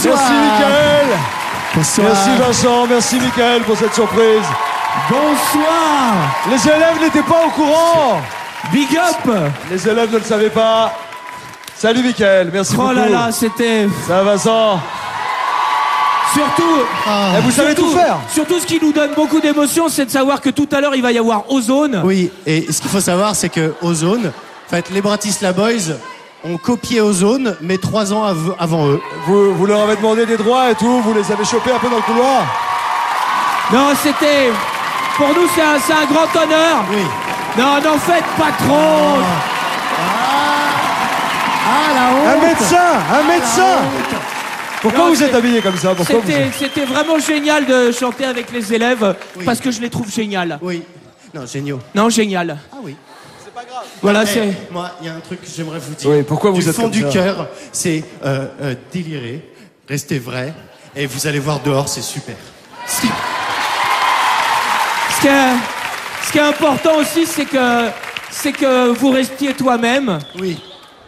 Merci Mickaël. Bonsoir. Merci Vincent, merci Mickaël pour cette surprise. Bonsoir. Les élèves n'étaient pas au courant. Big up. Les élèves ne le savaient pas. Salut Mickaël, merci beaucoup. Oh là là, c'était... Ça va Vincent. Surtout... Et vous savez tout faire. Surtout, ce qui nous donne beaucoup d'émotion, c'est de savoir que tout à l'heure, il va y avoir Ozone. Oui, et ce qu'il faut savoir, c'est que Ozone, en fait, les Bratislava Boys ont copié Ozone, mais 3 ans avant eux. Vous leur avez demandé des droits et tout, vous les avez chopés un peu dans le couloir. Non, c'était... Pour nous, c'est un grand honneur. Oui. Non, n'en faites pas trop. Ah, la honte. Un médecin. Pourquoi Non, vous êtes habillé comme ça? Pourquoi C'était vraiment génial de chanter avec les élèves, Oui. parce que je les trouve géniales. Oui. Non, géniaux. Non, génial. Ah oui. Voilà, Eh, c'est... moi, il y a un truc que j'aimerais vous dire. Oui, pourquoi vous du êtes fond comme du ça cœur, c'est délirer, rester vrai, et vous allez voir dehors, c'est super. Ce qui est important aussi, c'est que vous restiez toi-même, Oui.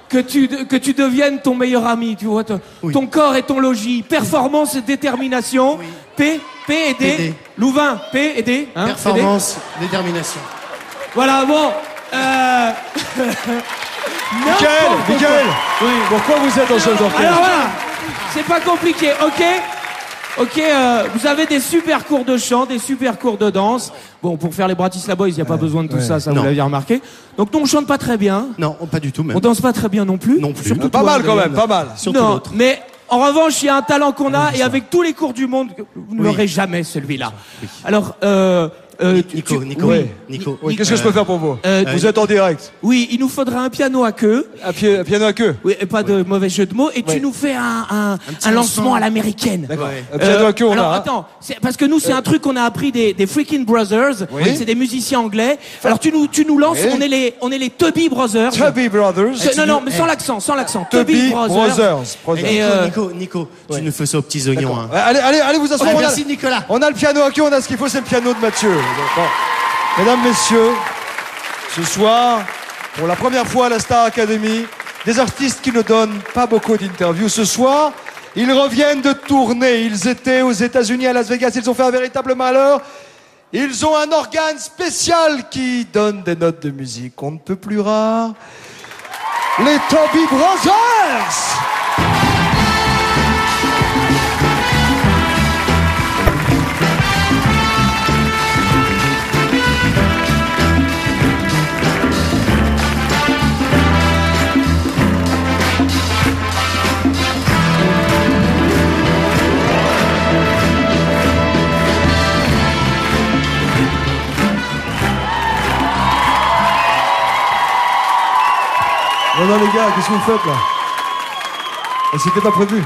que tu deviennes ton meilleur ami, tu vois, Oui. ton corps et ton logis, performance et détermination, Oui. P et D, D. Louvain, P et D, hein, Performance, détermination. voilà, bon, Mickaël, Oui. pourquoi vous êtes en chef Alors d'orchestre? voilà, c'est pas compliqué, ok, vous avez des super cours de chant, des super cours de danse. Bon, pour faire les Bratislava Boys, il n'y a pas besoin de tout ça, Non. vous l'avez remarqué. Donc nous, on chante pas très bien, Non, pas du tout, même. on danse pas très bien non plus. Non plus. Surtout Pas toi, mal quand Adrien. même, pas mal. Surtout Non, l'autre. mais en revanche, il y a un talent qu'on a, et avec tous les cours du monde, vous ne Oui. l'aurez jamais, celui-là. Alors, Nico, Oui. Nico. Oui, qu'est-ce que je peux faire pour vous? Vous êtes en direct. oui, il nous faudra un piano à queue. Un piano à queue. Oui, et pas de mauvais jeu de mots. Et Ouais. tu nous fais un lancement lancement. à l'américaine. D'accord. Ouais. Un piano à queue, on alors a. attends, parce que nous c'est un truc qu'on a appris des Freaking Brothers. Oui. C'est des musiciens anglais. Alors tu nous lances, Oui. on est les Tubby Brothers. Tubby Brothers. Non, mais sans l'accent. Tubby Brothers. Et Et, Nico, tu nous fais ça aux petits oignons. Hein. Allez vous asseoir. Ouais, on a- merci Nicolas. On a le piano à queue, on a ce qu'il faut, c'est le piano de Mathieu. Bon. Mesdames, messieurs, ce soir, pour la première fois à la Star Academy, des artistes qui ne donnent pas beaucoup d'interviews. Ce soir, ils reviennent de tournée. Ils étaient aux États-Unis, à Las Vegas. Ils ont fait un véritable malheur. Ils ont un organe spécial qui donne des notes de musique. On ne peut plus rare. Les Tubby Brothers! Non, les gars, qu'est-ce que vous faites là? C'était pas prévu.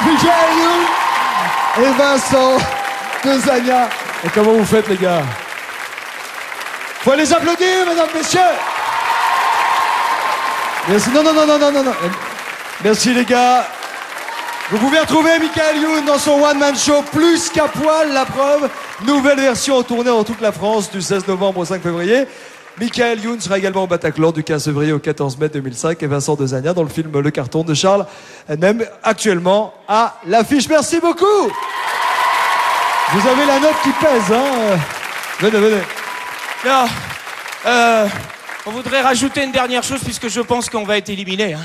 Mickaël Youn et Vincent Dezania. Et comment vous faites, les gars? Faut les applaudir, mesdames, messieurs. Merci. Non. Merci, les gars. Vous pouvez retrouver Michael Youn dans son one-man show Plus qu'à poil, la preuve. Nouvelle version en tournée dans toute la France du 16 novembre au 5 février. Michael Youn sera également au Bataclan du 15 février au 14 mai 2005 et Vincent Dezania dans le film Le Carton de Charles, même actuellement à l'affiche. Merci beaucoup. Vous avez la note qui pèse, hein. Venez. Non, on voudrait rajouter une dernière chose puisque je pense qu'on va être éliminé. Hein.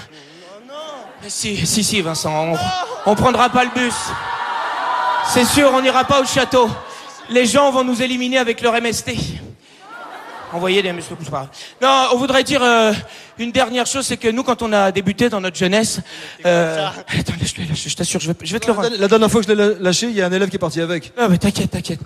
Si, Vincent, on prendra pas le bus. C'est sûr, on n'ira pas au château. Les gens vont nous éliminer avec leur MST. Envoyer des MST. Non, on voudrait dire une dernière chose, c'est que nous, quand on a débuté dans notre jeunesse... Attends, je t'assure, je vais te le rendre. La dernière fois que je l'ai lâché, il y a un élève qui est parti avec. Ah, mais t'inquiète.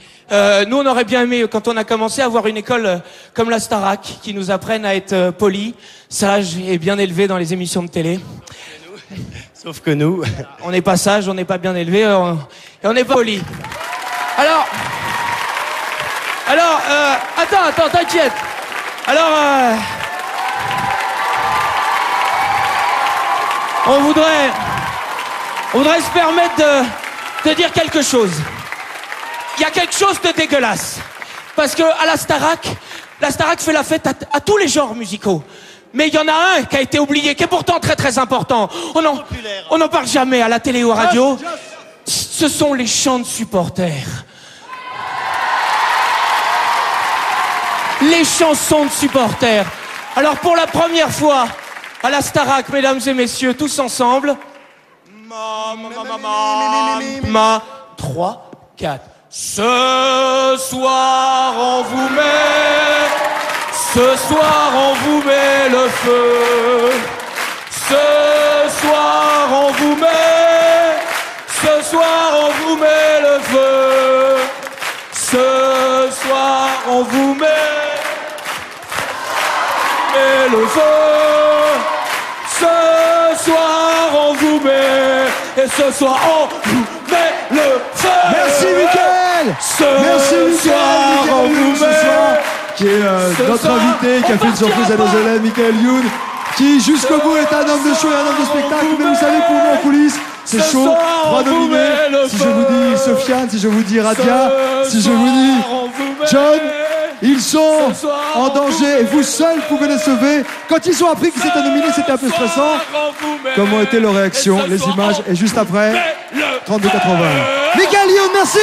Nous, on aurait bien aimé, quand on a commencé, avoir une école comme la Starac, qui nous apprenne à être polis, sages et bien élevés dans les émissions de télé. Sauf que nous... On n'est pas sages, on n'est pas bien élevés, et on n'est pas polis. Alors, attends, t'inquiète. Alors, on voudrait se permettre de dire quelque chose. Il y a quelque chose de dégueulasse. Parce que à la Starac fait la fête à tous les genres musicaux. Mais il y en a un qui a été oublié, qui est pourtant très très important. On n'en parle jamais à la télé ou à la radio. Ce sont les chants de supporters. Les chansons de supporters. Alors pour la première fois à la Starac, mesdames et messieurs, tous ensemble. 3, 4. Ce soir on vous met. Ce soir on vous met le feu. Ce soir on vous met. Ce soir on vous met le feu. Ce soir on vous met le feu. Ce soir on vous met. Et ce soir on vous met le feu. Merci Michael. Merci Michael. On vous met. Qui est notre invité, qui a fait une surprise à nos élèves, Michael Youn, qui jusqu'au bout est un homme de show et un homme de spectacle. Mais vous savez, pour nous en coulisses, c'est chaud. 3 nominés. Si je vous dis Sofiane, si je vous dis Radia, si je vous dis John, ils sont en danger et vous seuls pouvez les sauver. Quand ils ont appris qu'ils étaient nominés, c'était un peu stressant. Comment étaient leurs réactions, les images, et juste après, 32-80. Michael Youn, merci.